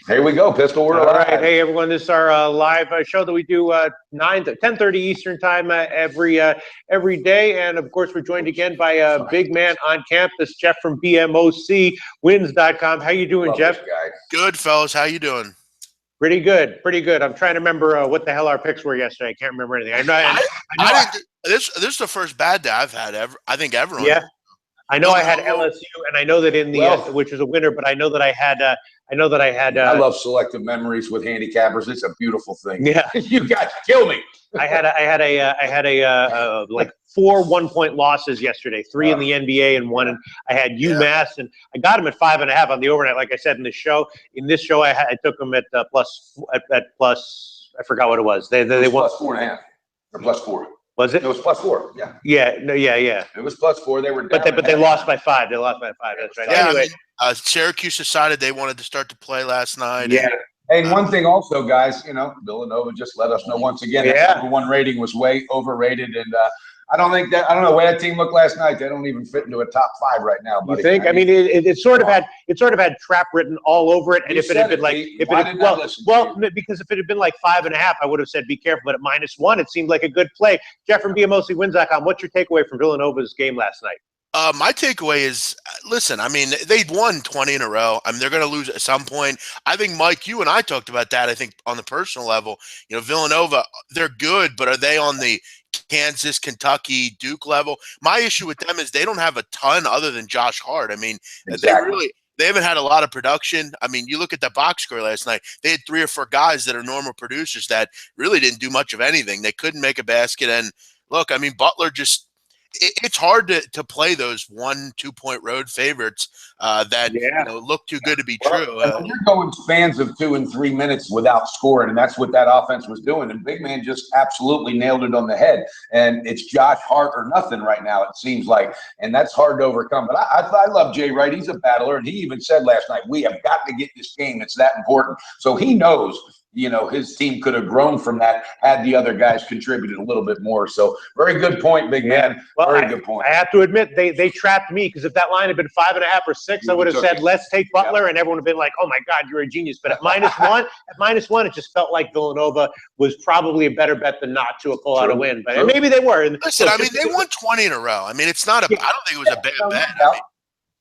Here we go, Pistol. We're all right. live. Hey, everyone. This is our live show that we do 9 to 10:30 Eastern time every day. And, of course, we're joined again by a big man on campus, Jeff from BMOC, wins.com. How you doing, Jeff? Good, fellas. How you doing? Pretty good. Pretty good. I'm trying to remember what the hell our picks were yesterday. I can't remember anything. I didn't. This is the first bad day I've had ever. I think everyone. Yeah. I know I had LSU, and I know that in the which was a winner, but I know that I had I love selective memories with handicappers. It's a beautiful thing. Yeah, you guys kill me. I had like 4 1-point losses yesterday, 3 in the NBA and 1. And I had UMass, and I got them at 5.5 on the overnight. Like I said in this show, I took them at plus. I forgot what it was. They won plus 4.5 or plus 4. Was it? It was plus 4. Yeah. Yeah. No. Yeah. It was plus 4. They were down, but they lost by 5. They lost by 5. That's right. Yeah. Anyway, Syracuse decided they wanted to start to play last night. Yeah. And one thing also, guys, Villanova just let us know once again that number 1 rating was way overrated, and I don't know the way that team looked last night. They don't even fit into a top 5 right now, buddy. You think? I mean, it sort of had trap written all over it. And if it had been like, because if it had been like 5.5, I would have said be careful. But at -1, it seemed like a good play. Jeff from BMOCwins.com. What's your takeaway from Villanova's game last night? My takeaway is, listen, I mean, they'd won 20 in a row. I mean, they're going to lose at some point. I think, Mike, you and I talked about that, I think, on the personal level. Villanova, they're good, but are they on the Kansas, Kentucky, Duke level? My issue with them is they don't have a ton other than Josh Hart. I mean, they haven't had a lot of production. I mean, you look at that box score last night, they had 3 or 4 guys that are normal producers that really didn't do much of anything. They couldn't make a basket. And look, I mean, Butler just – it's hard to play those 1-2 point road favorites that look too good to be true. You're going spans of 2 and 3 minutes without scoring, and that's what that offense was doing. And Big Man just absolutely nailed it on the head. And it's Josh Hart or nothing right now, it seems like, and that's hard to overcome. But I love Jay Wright. He's a battler, and he even said last night, we have got to get this game. It's that important. So he knows his team could have grown from that had the other guys contributed a little bit more. So very good point, Big Man. Well, very good point. I have to admit, they trapped me, because if that line had been 5.5 or 6, I would have said, let's take Butler, and everyone would have been like, oh my God, you're a genius. But at -1, it just felt like Villanova was probably a better bet than not to pull out a win. But maybe they were. Listen, I mean, they won 20 in a row. I mean, it's not I don't think it was a bad bet. I mean,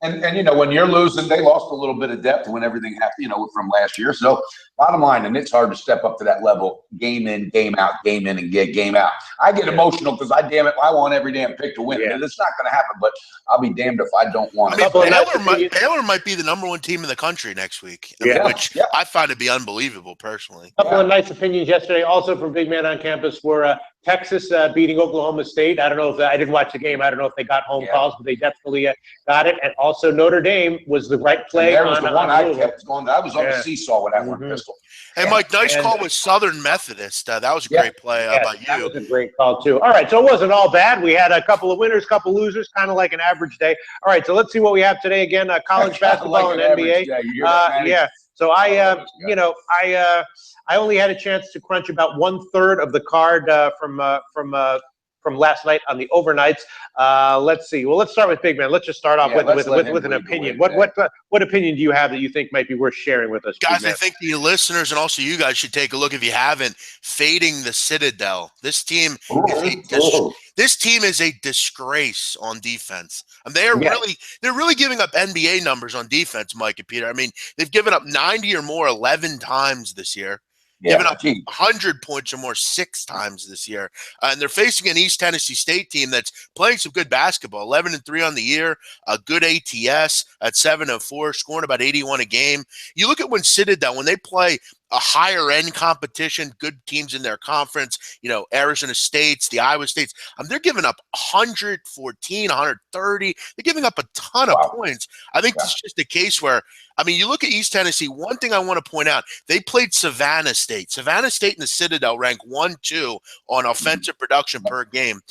And when you're losing, they lost a little bit of depth when everything happened, from last year. So bottom line, and it's hard to step up to that level, game in, game out, game in, and game out. I get emotional because I want every damn pick to win. And it's not going to happen, but I'll be damned if I don't want it. Baylor might be the number 1 team in the country next week, which I find to be unbelievable personally. A couple of nice opinions yesterday, also from Big Man on campus, were Texas beating Oklahoma State. I don't know if I didn't watch the game. I don't know if they got home calls, but they definitely got it. And also Notre Dame was the right play. There was the one I kept going. I was on the seesaw with that one, Pistol. Hey, Mike, nice call with Southern Methodist. That was a great play. How about you? That was a great call, too. All right, so it wasn't all bad. We had a couple of winners, couple losers, kind of like an average day. All right, so let's see what we have today. Again, college basketball and NBA. So I only had a chance to crunch about 1/3 of the card from last night on the overnights. Let's see. Well, let's start with Big Man. Let's just start off with an opinion. What opinion do you have that you think might be worth sharing with us, guys? I think the listeners and also you guys should take a look, if you haven't, fading the Citadel. This team is a disgrace on defense. And they're really giving up NBA numbers on defense, Mike and Peter. I mean, they've given up 90 or more 11 times this year. Given up 100 points or more 6 times this year. And they're facing an East Tennessee State team that's playing some good basketball, 11-3 on the year, a good ATS at 7-4, scoring about 81 a game. You look at when Citadel, when they play a higher end competition, good teams in their conference, Arizona States, the Iowa States, they're giving up 114, 130. They're giving up a ton of points. I think this is just a case where, you look at East Tennessee. One thing I want to point out, they played Savannah State. Savannah State and the Citadel rank 1-2 on offensive production per game.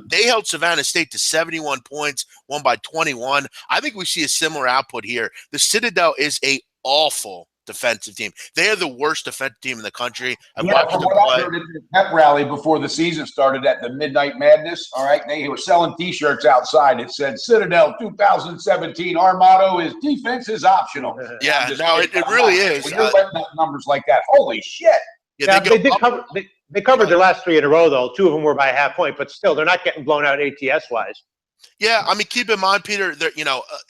They held Savannah State to 71 points, won by 21. I think we see a similar output here. The Citadel is a awful defensive team. They are the worst defensive team in the country. I've Yeah, watched from them what play. I heard at the pep rally before the season started at the Midnight Madness, all right, they were selling T-shirts outside. It said, Citadel 2017, our motto is defense is optional. Yeah, no, it really is. When you're letting up numbers like that, holy shit. Yeah, they did cover. They covered their last 3 in a row, though. 2 of them were by a half point, but still, they're not getting blown out ATS-wise. Yeah, I mean, keep in mind, Peter,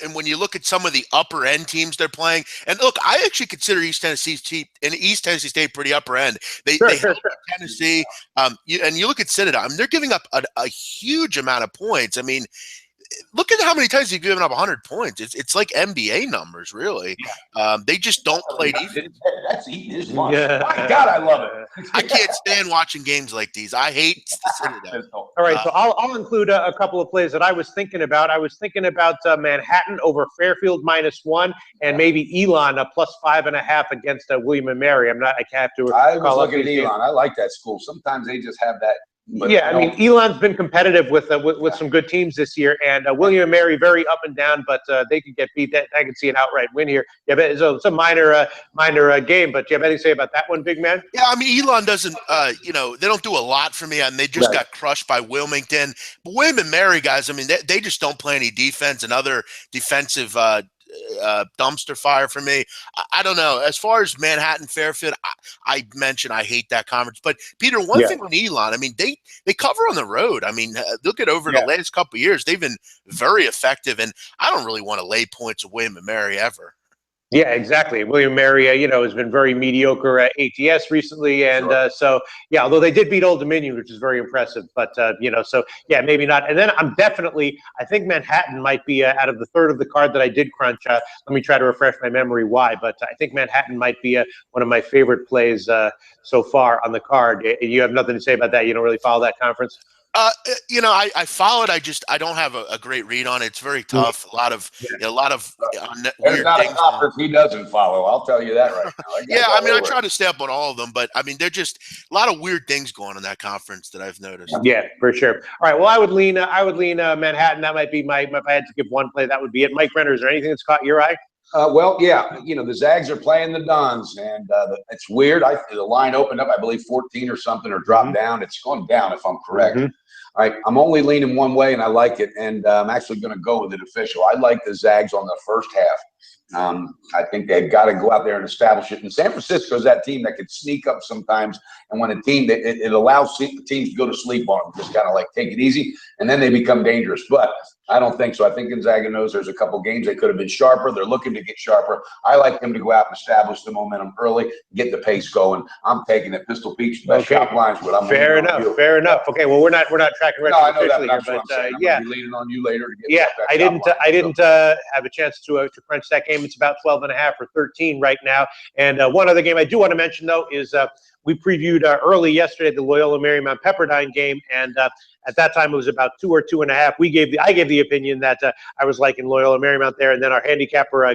and when you look at some of the upper end teams they're playing, and look, I actually consider East Tennessee State pretty upper end. They help Tennessee, and you look at Citadel. I mean, they're giving up a huge amount of points. I mean, look at how many times they've given up 100 points. It's like NBA numbers, really. Yeah. They just don't play defense. That's eating his lunch. Yeah. My God, I love it. I can't stand watching games like these. I hate the Citadel. All right, so I'll include a couple of plays that I was thinking about. I was thinking about Manhattan over Fairfield -1, and maybe Elon +5.5 against William & Mary. I have to. I was looking at Elon. I like that school. Sometimes they just have that. But yeah, I mean, Elon's been competitive with some good teams this year, and William & Mary very up and down, but they could get beat. I could see an outright win here. Yeah, but so it's a minor game, but do you have anything to say about that one, big man? Yeah, I mean, Elon doesn't, they don't do a lot for me, and they just got crushed by Wilmington. But William & Mary guys, I mean, they just don't play any defense and other defensive dumpster fire for me. I don't know. As far as Manhattan Fairfield, I mentioned I hate that conference. But Peter, one thing on Elon, I mean, they cover on the road. I mean, look at over the last couple of years, they've been very effective, and I don't really want to lay points with William & Mary ever. Yeah, exactly. William & Mary, has been very mediocre at ATS recently, and so yeah. Although they did beat Old Dominion, which is very impressive, but so yeah, maybe not. And then I think Manhattan might be out of the third of the card that I did crunch. Let me try to refresh my memory why, but I think Manhattan might be one of my favorite plays so far on the card. You have nothing to say about that? You don't really follow that conference? I follow it. I don't have a great read on it. It's very tough. A lot of weird not things. A conference he doesn't follow. I'll tell you that right now. I try to stay up on all of them, but I mean, they're just a lot of weird things going on in that conference that I've noticed. Yeah, for sure. All right. Well, I would lean Manhattan. That might be if I had to give one play, that would be it. Mike Renner, is there anything that's caught your eye? The Zags are playing the Dons, and it's weird. The line opened up, I believe, 14 or something, or dropped down. It's going down, if I'm correct. All right, I'm only leaning one way, and I like it, and I'm actually going to go with it official. I like the Zags on the first half. I think they've got to go out there and establish it. And San Francisco is that team that can sneak up sometimes, and when a team it allows teams to go to sleep on them, just kind of like take it easy, and then they become dangerous. But I don't think so. I think Gonzaga knows there's a couple games they could have been sharper. They're looking to get sharper. I like them to go out and establish the momentum early, get the pace going. I'm taking it. Pistol Pete's best shop lines. Fair enough. Okay. Well, we're not tracking retro officially here, but yeah, be leaning on you later. To get I didn't have a chance to crunch that game. It's about 12.5 or 13 right now. And one other game I do want to mention though is we previewed early yesterday the Loyola Marymount Pepperdine game, and at that time, it was about 2 or 2.5. I gave the opinion that I was liking Loyola Marymount there, and then our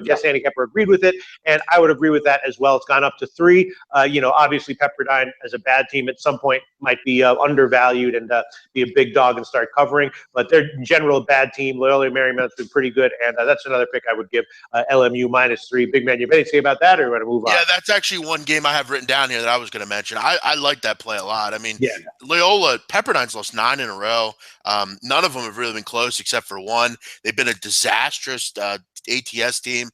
guest handicapper agreed with it, and I would agree with that as well. It's gone up to 3. Obviously Pepperdine as a bad team at some point might be undervalued and be a big dog and start covering, but they're in general a bad team. Loyola Marymount's been pretty good, and that's another pick I would give LMU -3. Big man, you have anything to say about that, or you want to move on? Yeah, that's actually one game I have written down here that I was going to mention. I like that play a lot. I mean, Loyola, Pepperdine's lost 9 in a row. None of them have really been close except for one. They've been a disastrous ATS team.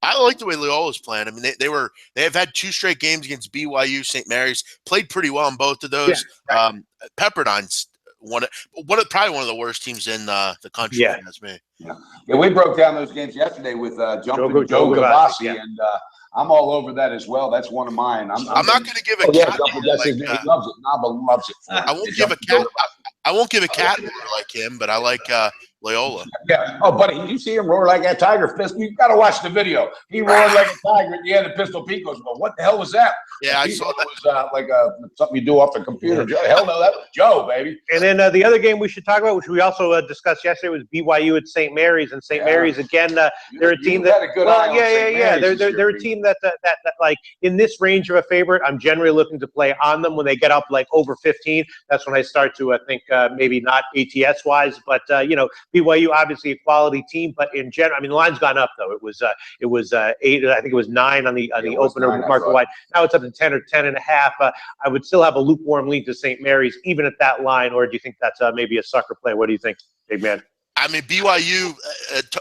I like the way Loyola's playing. I mean, they have had 2 straight games against BYU, St. Mary's, played pretty well in both of those. Pepperdine's probably one of the worst teams in the country. Yeah, that's me. Yeah, we broke down those games yesterday with Jumping Joe Gavassi, and I'm all over that as well. That's one of mine. I'm not going to give a cat. He loves it. Naba loves it. I won't give a cat. I won't give a cat like him, but I like Loyola. Yeah. Oh, buddy, you see him roar like that tiger fist? You've got to watch the video. He roared like a tiger at the end of Pistol Pete goes, well, what the hell was that? Yeah, I saw that. It was like something you do off the computer. Hell no, that was Joe, baby. And then the other game we should talk about, which we also discussed yesterday, was BYU at St. Mary's. And St. Mary's, again, they're a team that – They're a team that like in this range of a favorite, I'm generally looking to play on them when they get up like over 15. That's when I start to think maybe not ATS-wise, but, BYU, obviously a quality team, but in general, I mean, the line's gone up though. It was 8, I think it was 9 on the opener with Mark White. Now it's up to 10 or 10.5. I would still have a lukewarm lean to St. Mary's, even at that line, or do you think that's maybe a sucker play? What do you think, big man? I mean, BYU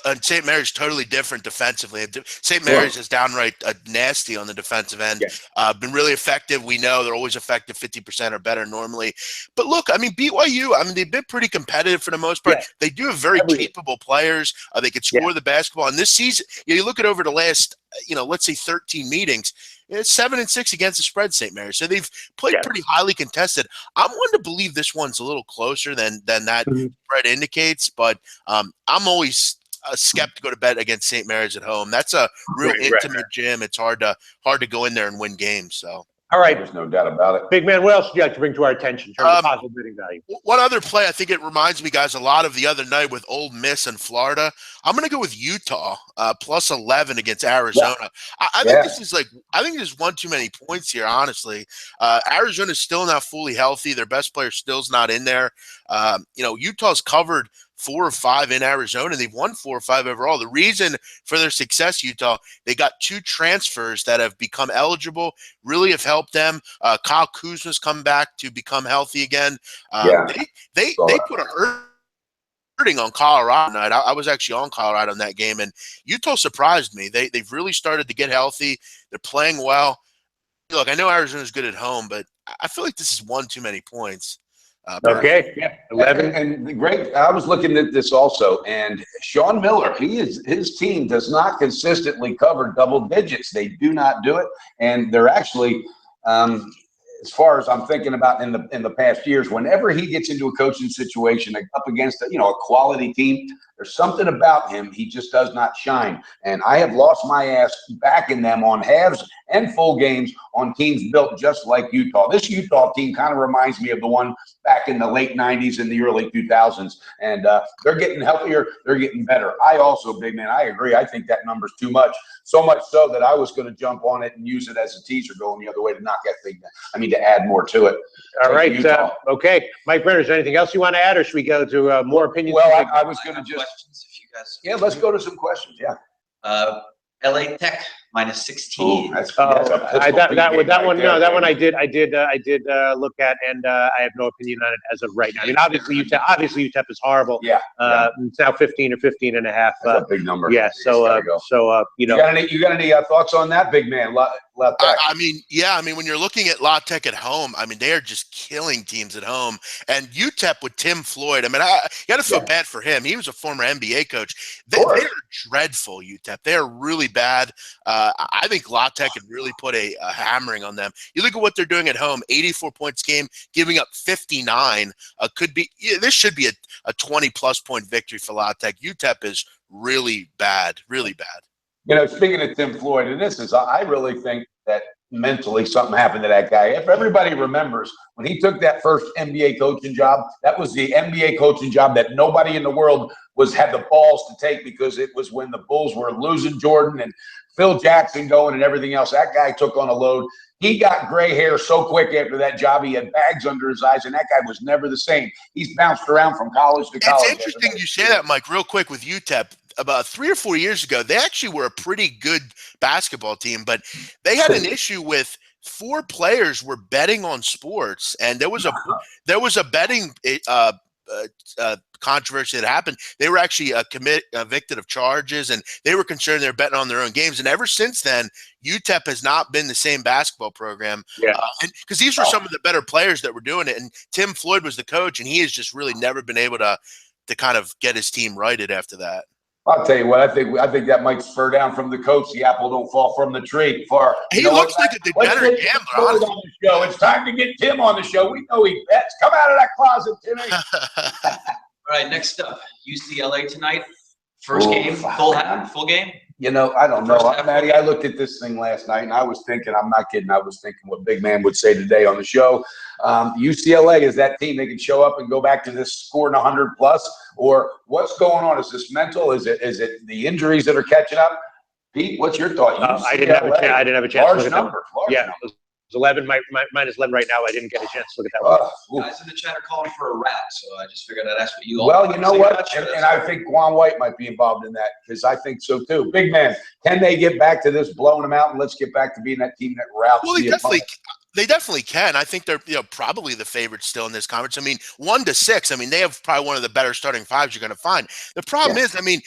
and St. Mary's totally different defensively. St. Mary's is downright nasty on the defensive end. Been really effective. We know they're always effective, 50% or better normally. But look, I mean, BYU, I mean, they've been pretty competitive for the most part. They do have very capable players. They could score the basketball. And this season, you look at over the last, let's say 13 meetings, it's 7-6 against the spread, St. Mary's. So they've played pretty highly contested. I'm one to believe this one's a little closer than that spread indicates, but I'm always skeptical to bet against St. Mary's at home. That's a real intimate gym. It's hard to go in there and win games. So. All right. There's no doubt about it. Big man, what else would you like to bring to our attention in terms of possible bidding value? One other play, I think it reminds me, guys, a lot of the other night with Ole Miss and Florida. I'm going to go with Utah plus 11 against Arizona. I think this is I think there's one too many points here, honestly. Arizona's still not fully healthy. Their best player still's not in there. Utah's covered 4 or 5 in Arizona. They've won 4 or 5 overall. The reason for their success, Utah, they got 2 transfers that have become eligible, really have helped them. Kyle Kuzma's come back to become healthy again. They put a hurting on Colorado tonight. I was actually on Colorado in that game, and Utah surprised me. They've really started to get healthy. They're playing well. Look, I know Arizona's good at home, but I feel like this is one too many points. 11. And great. I was looking at this also, and Sean Miller, his team does not consistently cover double digits. They do not do it, and they're actually, as far as I'm thinking about in the past years, whenever he gets into a coaching situation up against a quality team, there's something about him. He just does not shine. And I have lost my ass backing them on halves and full games on teams built just like Utah. This Utah team kind of reminds me of the one back in the late 90s and the early 2000s. And they're getting healthier. They're getting better. I also, big man, I agree. I think that number's too much. So much so that I was going to jump on it and use it as a teaser going the other way to knock that thing down. I mean, to add more to it. All right. Okay. Mike Brenner, is there anything else you want to add, or should we go to more opinions? Well, I was going to just. If you guys. Yeah, let's go to some questions. Yeah. LA Tech minus 16. That one I did look at, and I have no opinion on it as of right now. I mean, obviously UTEP is horrible. It's now 15 or 15.5. That's a big number. Yeah. You got any thoughts on that, big man? La Tech. I mean, when you're looking at La Tech at home, I mean, they are just killing teams at home. And UTEP with Tim Floyd, I mean, you got to feel bad for him. He was a former NBA coach. They are dreadful, UTEP. They are really bad. I think La Tech could really put a hammering on them. You look at what they're doing at home, 84 points game, giving up 59. This should be a 20-plus point victory for La Tech. UTEP is really bad, really bad. Speaking of Tim Floyd, and I really think that mentally something happened to that guy. If everybody remembers, when he took that first NBA coaching job, that was the NBA coaching job that nobody in the world had the balls to take, because it was when the Bulls were losing Jordan and Phil Jackson going and everything else. That guy took on a load. He got gray hair so quick after that job. He had bags under his eyes, and that guy was never the same. He's bounced around from college to college. It's interesting you say that, Mike, real quick with UTEP. About 3 or 4 years ago, they actually were a pretty good basketball team, but they had an issue with 4 players were betting on sports, and there was a betting controversy that happened. They were actually convicted of charges, and they were concerned they were betting on their own games. And ever since then, UTEP has not been the same basketball program. Because these were some of the better players that were doing it, and Tim Floyd was the coach, and he has just really never been able to kind of get his team righted after that. I'll tell you what, I think that might spur down from the coach. The apple don't fall from the tree. He looks like a degenerate gambler. It's time to get Tim on the show. We know he bets. Come out of that closet, Timmy. All right, next up, UCLA tonight. First game, full game. I don't know, Matty. I looked at this thing last night, and I was thinking, I'm not kidding, I was thinking what Big Man would say today on the show. UCLA is that team that can show up and go back to this scoring 100 plus, or what's going on? Is this mental? Is it the injuries that are catching up? Pete, what's your thought? I didn't have a chance. Large number. It It's 11, minus 11 right now. I didn't get a chance to look at that one. Guys in the chat are calling for a rat, so I just figured I'd ask what you all. Well, you know what? And I think Quan White might be involved in that because I think so too. Big man, can they get back to this, blowing them out, and let's get back to being that team that routes? Well, they definitely can. I think they're probably the favorites still in this conference. I mean, 1-6. I mean, they have probably one of the better starting fives you're going to find. The problem is, I mean,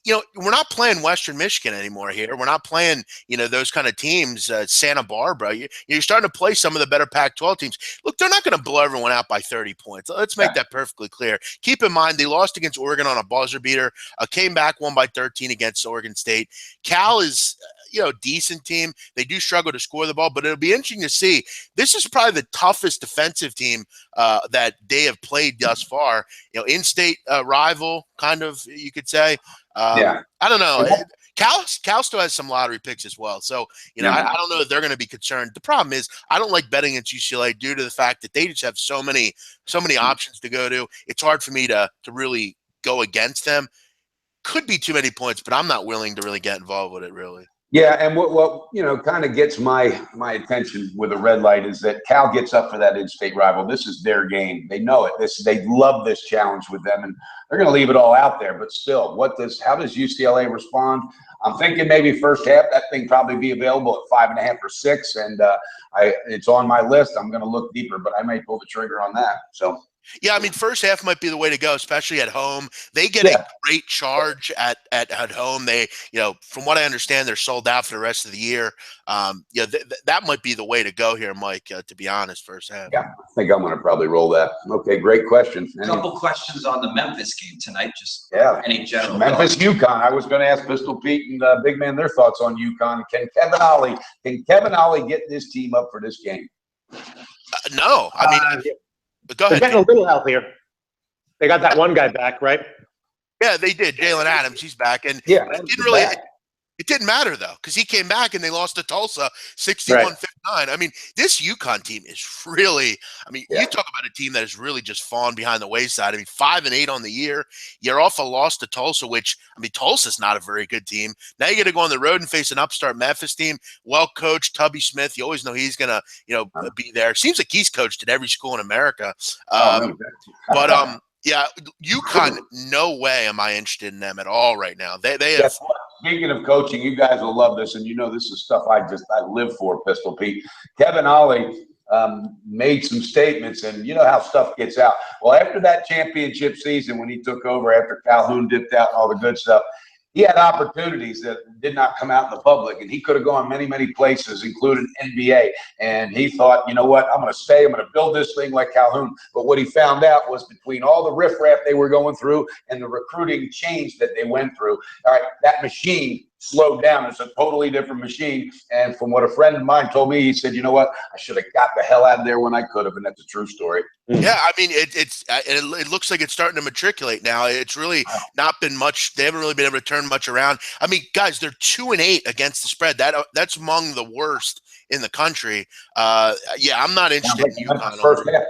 we're not playing Western Michigan anymore here. We're not playing, those kind of teams, Santa Barbara. You're starting to play some of the better Pac-12 teams. Look, they're not going to blow everyone out by 30 points. Let's make that perfectly clear. Keep in mind, they lost against Oregon on a buzzer beater, came back, won by 13 against Oregon State. Cal is decent team. They do struggle to score the ball, but it'll be interesting to see. This is probably the toughest defensive team that they have played thus far. In-state rival, kind of, you could say. I don't know. Cal still has some lottery picks as well. So, I don't know if they're going to be concerned. The problem is I don't like betting against UCLA due to the fact that they just have so many options to go to. It's hard for me to really go against them. Could be too many points, but I'm not willing to really get involved with it, really. Yeah, and what kind of gets my attention with a red light is that Cal gets up for that in-state rival. This is their game. They know it. They love this challenge with them, and they're going to leave it all out there. But still, how does UCLA respond? I'm thinking maybe first half that thing probably be available at 5.5 or 6, and it's on my list. I'm going to look deeper, but I may pull the trigger on that. So. Yeah, I mean, first half might be the way to go, especially at home. They get a great charge at home. They, from what I understand, they're sold out for the rest of the year. That might be the way to go here, Mike, to be honest, first half. Yeah, I think I'm going to probably roll that. Okay, great question. A couple questions on the Memphis game tonight. Just any general Memphis, UConn. I was going to ask Pistol Pete and Big Man their thoughts on UConn. Can Kevin Ollie get this team up for this game? No, I mean. Go ahead. They're getting a little healthier. They got that one guy back, right? Yeah, they did. Jalen Adams, he's back. And it didn't matter, though, because he came back and they lost to Tulsa 61-59. I mean, this UConn team is really – you talk about a team that has really just fallen behind the wayside. I mean, 5-8 on the year. You're off a loss to Tulsa, which – Tulsa's not a very good team. Now you got to go on the road and face an upstart Memphis team. Well-coached, Tubby Smith. You always know he's going to, be there. Seems like he's coached at every school in America. Yeah, UConn, no way am I interested in them at all right now. They have – Speaking of coaching, you guys will love this, and this is stuff I live for, Pistol Pete. Kevin Ollie made some statements, and you know how stuff gets out. Well, after that championship season when he took over after Calhoun dipped out and all the good stuff, he had opportunities that did not come out in the public, and he could have gone many, many places, including NBA. And he thought, you know what, I'm going to stay. I'm going to build this thing like Calhoun. But what he found out was between all the riffraff they were going through and the recruiting change that they went through, all right, that machine slowed down. It's a totally different machine. And from what a friend of mine told me, he said, you know what, I should have got the hell out of there when I could have. And that's a true story. Yeah, it looks like it's starting to matriculate now. It's really not been much. They haven't really been able to turn much around. Guys, they're 2-8 against the spread. That's among the worst in the country. I'm not interested in UConn. First half,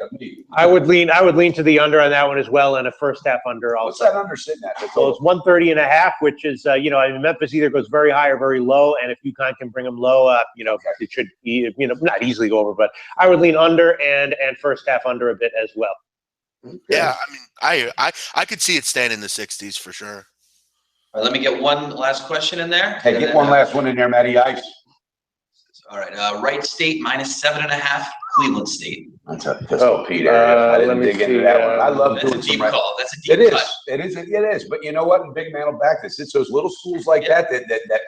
I would lean to the under on that one as well, and a first half under also. What's that under sitting at? So it's 130.5, which is Memphis either goes very high or very low, and if UConn can bring them low, it should be not easily go over, but I would lean under and first half under a bit as well. Okay. Yeah, I could see it staying in the 60s for sure. All right, let me get one last question in there. Hey, get one last one in there, Matty Ice. All right, Wright State -7.5, Cleveland State. That's a Pistol Pete area. I didn't dig into that one. I love doing some deep call. That's a deep cut. It is. But you know what? Big man will back this. It's those little schools like that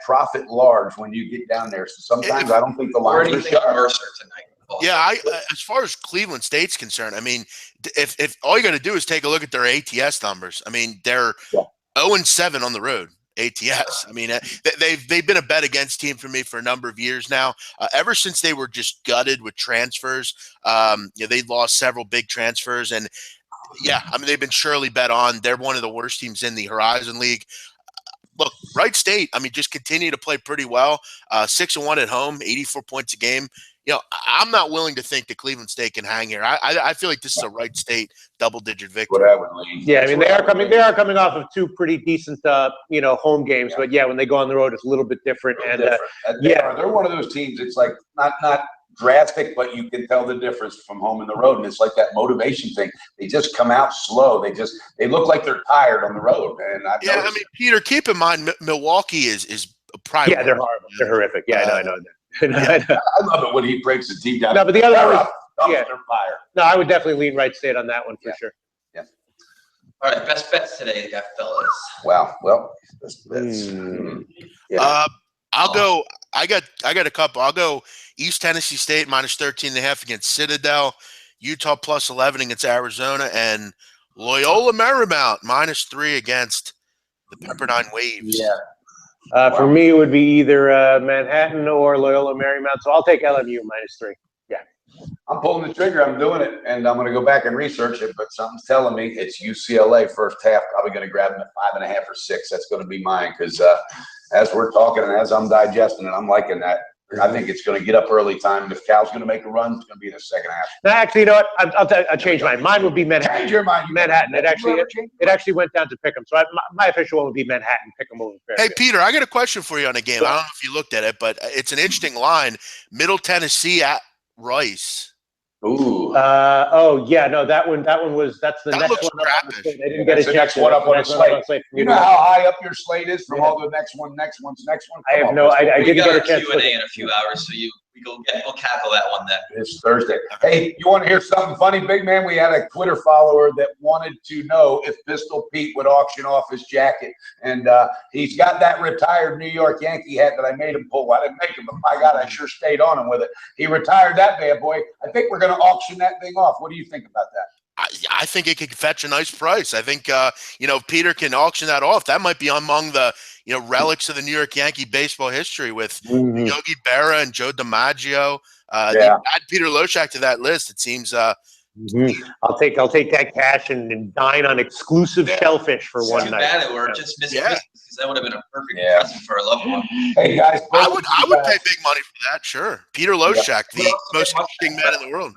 profit large when you get down there. So sometimes I don't think the lines are sharp. Mercer tonight. Yeah, as far as Cleveland State's concerned, if all you got to do is take a look at their ATS numbers. They're 0-7 on the road. ATS. They've been a bet against team for me for a number of years now. Ever since they were just gutted with transfers, they lost several big transfers, and they've been surely bet on. They're one of the worst teams in the Horizon League. Look, Wright State, just continue to play pretty well. 6-1 at home, 84 points a game. I'm not willing to think that Cleveland State can hang here. I feel like this is a Wright State double-digit victory. Yeah, they are coming off of two pretty decent, home games. But when they go on the road, it's a little bit different. They're one of those teams. It's like not drastic, but you can tell the difference from home and the road. And it's like that motivation thing. They just come out slow. They look like they're tired on the road. And I mean, Peter, keep in mind Milwaukee is a private. Yeah, they're horrible. They're horrific. Yeah, I know. I love it when he breaks the team down. No, but the other one was fire. No, I would definitely lean Wright State on that one for sure. Yeah. All right, best bets today, fellas. Wow. Well, best bets. I'll go. I got a couple. I'll go East Tennessee State -13.5 against Citadel, Utah +11 against Arizona, and Loyola Marymount -3 against the Pepperdine Waves. Yeah. For me, it would be either Manhattan or Loyola Marymount. So I'll take LMU -3. Yeah. I'm pulling the trigger. I'm doing it, and I'm going to go back and research it. But something's telling me it's UCLA first half. Probably going to grab them at 5.5 or 6. That's going to be mine because as we're talking and as I'm digesting it, I'm liking that. I think it's going to get up early time. And if Cal's going to make a run, it's going to be in the second half. No, actually, you know what? I'll change mine. Mine would be Manhattan. Change your mind. Manhattan. It actually went down to Pick'em. So my official one would be Manhattan. Pick'em over Fairfield. Hey, Peter, I got a question for you on a game. I don't know if you looked at it, but it's an interesting line. Middle Tennessee at Rice. Ooh. Yeah, no, that's the next one up on the slate. I didn't get a check. One up on the slate. You know how high up your slate is from all the next one. I have no. I didn't get a chance. Q&A in a few hours, so we'll cackle that one then. It's Thursday. Hey, you want to hear something funny, big man? We had a Twitter follower that wanted to know if Pistol Pete would auction off his jacket, and he's got that retired New York Yankee hat that I made him pull. I didn't make him, but by God, I sure stayed on him with it. He retired that bad boy. I think we're going to auction that thing off. What do you think about that? I think it could fetch a nice price. I think Peter can auction that off. That might be among the relics of the New York Yankee baseball history with Yogi Berra and Joe DiMaggio. Add Peter Loshak to that list. It seems. I'll take that cash and dine on exclusive shellfish for one night. Too bad it just missed Christmas because that would have been a perfect present for a loved one. Hey guys, I would pay big money for that. Sure, Peter Loshak, the most interesting man in the world.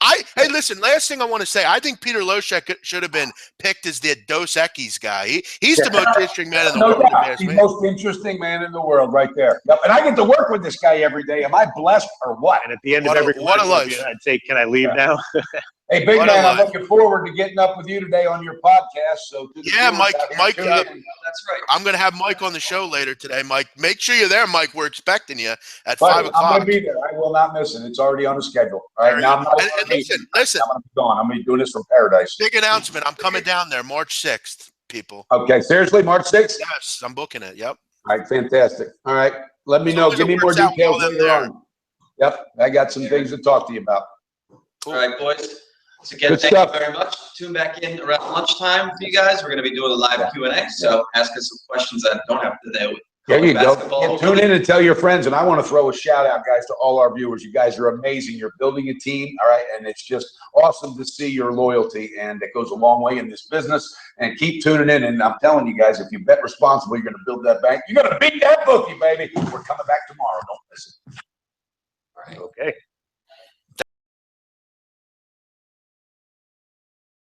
Hey, listen, last thing I want to say, I think Peter Loshak should have been picked as the Dos Equis guy. He's the most interesting man in the world. He's the most interesting man in the world right there. Yep. And I get to work with this guy every day. Am I blessed or what? And at the end of every what a life. I'd say, can I leave now? Hey, big man, I'm looking forward to getting up with you today on your podcast. So Mike, that's right. I'm going to have Mike on the show later today. Mike, make sure you're there, Mike. We're expecting you at 5 o'clock. I'm going to be there. I will not miss it. It's already on the schedule. All right, now I'm not. And listen. I'm going to be gone. I'm going to be doing this from paradise. Big announcement. I'm coming down there March 6th, people. Okay, seriously, March 6th? Yes, I'm booking it. Yep. All right, fantastic. All right, let me know. Give me more details later on. Yep, I got some things to talk to you about. Cool. All right, boys. So again, thank you very much. Tune back in around lunchtime for you guys. We're going to be doing a live Q&A, so ask us some questions that don't have to do with there you go. Tune in and tell your friends. And I want to throw a shout out, guys, to all our viewers. You guys are amazing. You're building a team, all right? And it's just awesome to see your loyalty, and it goes a long way in this business. And keep tuning in. And I'm telling you guys, if you bet responsibly, you're going to build that bank. You're going to beat that bookie, baby. We're coming back tomorrow. Don't miss it. All right. Okay.